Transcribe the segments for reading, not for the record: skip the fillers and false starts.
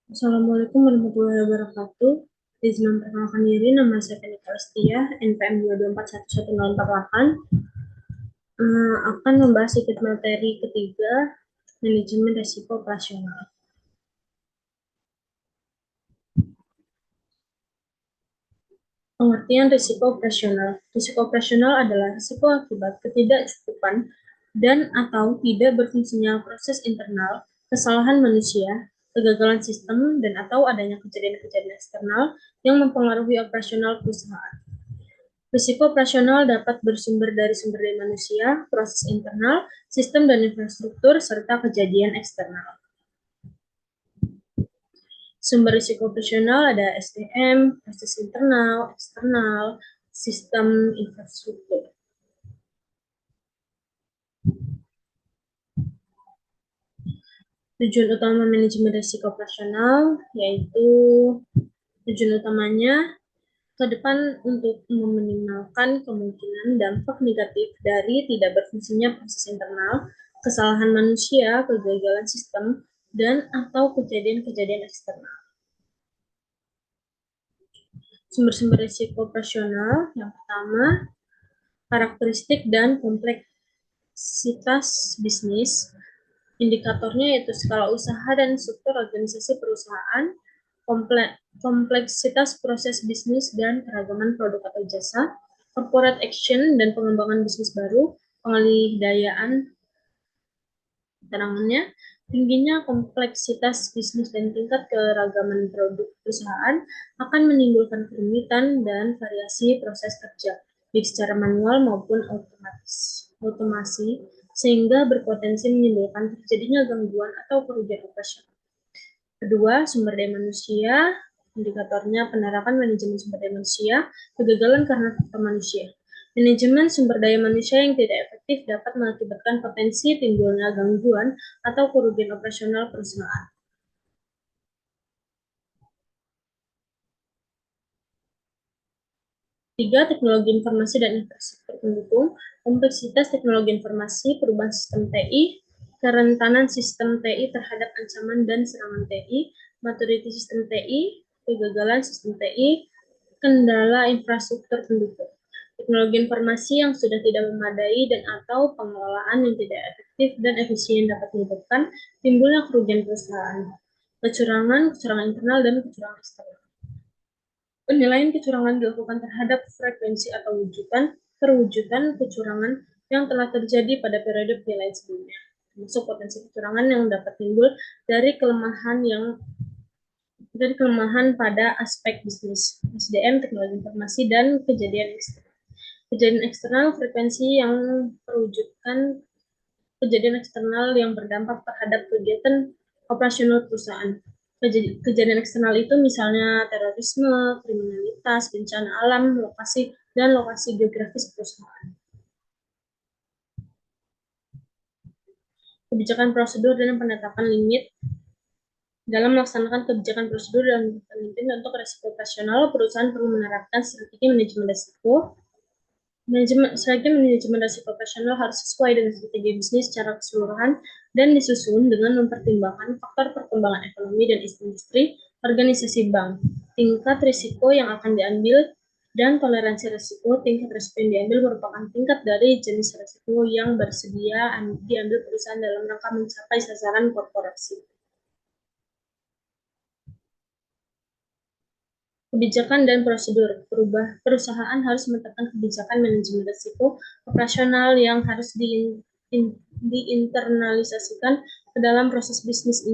Assalamualaikum warahmatullahi wabarakatuh. Izin memperkenalkan diri, nama saya Fenika Lestia, NPM 224111048. Akan membahas sedikit materi ketiga, manajemen risiko operasional. Pengertian risiko operasional. Risiko operasional adalah risiko akibat ketidakcukupan dan atau tidak berfungsinya proses internal, kesalahan manusia, kegagalan sistem, dan atau adanya kejadian-kejadian eksternal yang mempengaruhi operasional perusahaan. Risiko operasional dapat bersumber dari sumber daya manusia, proses internal, sistem dan infrastruktur, serta kejadian eksternal. Sumber risiko operasional ada SDM, proses internal, eksternal, sistem, infrastruktur. Tujuan utama manajemen risiko operasional yaitu tujuan utamanya ke depan untuk meminimalkan kemungkinan dampak negatif dari tidak berfungsinya proses internal, kesalahan manusia, kegagalan sistem, dan atau kejadian-kejadian eksternal. Sumber-sumber risiko operasional yang pertama, karakteristik dan kompleksitas bisnis. Indikatornya yaitu skala usaha dan struktur organisasi perusahaan, kompleksitas proses bisnis dan keragaman produk atau jasa, corporate action dan pengembangan bisnis baru, pengalih-dayaan keterangannya, tingginya kompleksitas bisnis dan tingkat keragaman produk perusahaan akan menimbulkan kerumitan dan variasi proses kerja, baik secara manual maupun otomasi, sehingga berpotensi menimbulkan terjadinya gangguan atau kerugian operasional. Kedua, sumber daya manusia, indikatornya penerapan manajemen sumber daya manusia, kegagalan karena faktor manusia. Manajemen sumber daya manusia yang tidak efektif dapat mengakibatkan potensi timbulnya gangguan atau kerugian operasional perusahaan. Tiga, teknologi informasi dan infrastruktur pendukung, kompleksitas teknologi informasi, perubahan sistem TI, kerentanan sistem TI terhadap ancaman dan serangan TI, maturity sistem TI, kegagalan sistem TI, kendala infrastruktur pendukung. Teknologi informasi yang sudah tidak memadai dan atau pengelolaan yang tidak efektif dan efisien dapat menyebabkan timbulnya kerugian perusahaan, kecurangan internal dan kecurangan eksternal. Penilaian kecurangan dilakukan terhadap frekuensi atau perwujudan kecurangan yang telah terjadi pada periode penilaian sebelumnya, termasuk potensi kecurangan yang dapat timbul dari kelemahan pada aspek bisnis, SDM, teknologi informasi, dan kejadian eksternal. Kejadian eksternal, frekuensi yang perwujudkan kejadian eksternal yang berdampak terhadap kegiatan operasional perusahaan. Kejadian eksternal itu misalnya terorisme, kriminalitas, bencana alam, dan lokasi geografis perusahaan. Kebijakan prosedur dan penetapan limit. Dalam melaksanakan kebijakan prosedur dan limit untuk risiko operasional, perusahaan perlu menerapkan strategi manajemen risiko. Strategi manajemen risiko operasional harus sesuai dengan strategi bisnis secara keseluruhan dan disusun dengan mempertimbangkan faktor perkembangan ekonomi dan industri, organisasi bank, tingkat risiko yang akan diambil, dan toleransi risiko. Tingkat risiko yang diambil merupakan tingkat dari jenis risiko yang bersedia diambil perusahaan dalam rangka mencapai sasaran korporasi. Kebijakan dan prosedur. Perusahaan harus menetapkan kebijakan manajemen risiko operasional yang harus diinternalisasikan ke dalam proses bisnis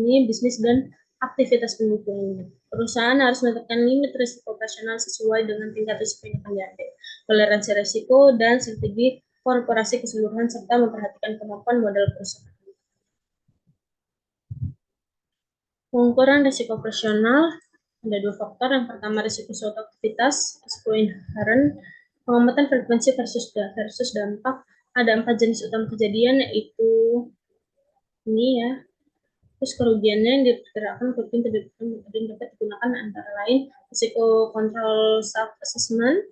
dan aktivitas pendukung ini. Perusahaan harus menetapkan limit risiko operasional sesuai dengan tingkat risiko yang akan diambil, toleransi risiko, dan strategi korporasi keseluruhan, serta memperhatikan kemampuan modal perusahaan. Pengukuran risiko operasional ada dua faktor. Yang pertama, risiko suatu aktivitas, risiko inherent, pengamatan frekuensi versus dampak. Ada 4 jenis utama kejadian, yaitu ini ya. Terus kerugiannya yang diperkirakan kerugian dapat digunakan antara lain risiko control self assessment,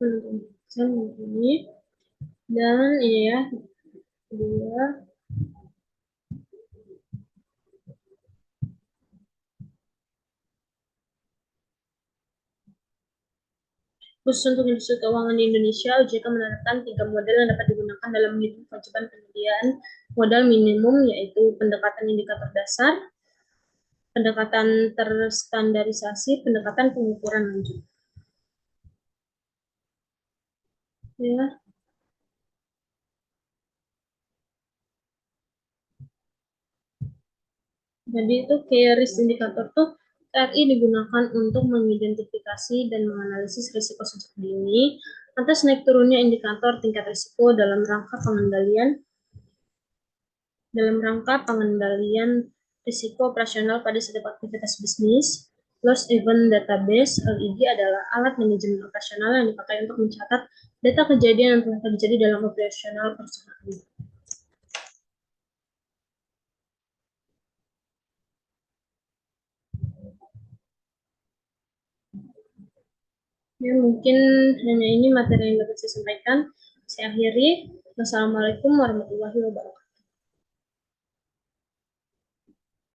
ini dan ini ya, kedua Khusus untuk industri keuangan di Indonesia, OJK menerapkan 3 model yang dapat digunakan dalam menghitung kewajiban penyediaan modal minimum, yaitu pendekatan indikator dasar, pendekatan terstandarisasi, pendekatan pengukuran lanjut. Ya, jadi itu key risk indicator tuh KRI digunakan untuk mengidentifikasi dan menganalisis risiko sejak dini atas naik turunnya indikator tingkat risiko dalam rangka pengendalian risiko operasional pada setiap aktivitas bisnis. Loss Event Database (LED) adalah alat manajemen operasional yang dipakai untuk mencatat data kejadian yang telah terjadi dalam operasional perusahaan. Ya, mungkin hanya ini materi yang dapat saya sampaikan. Saya akhiri. Wassalamualaikum warahmatullahi wabarakatuh.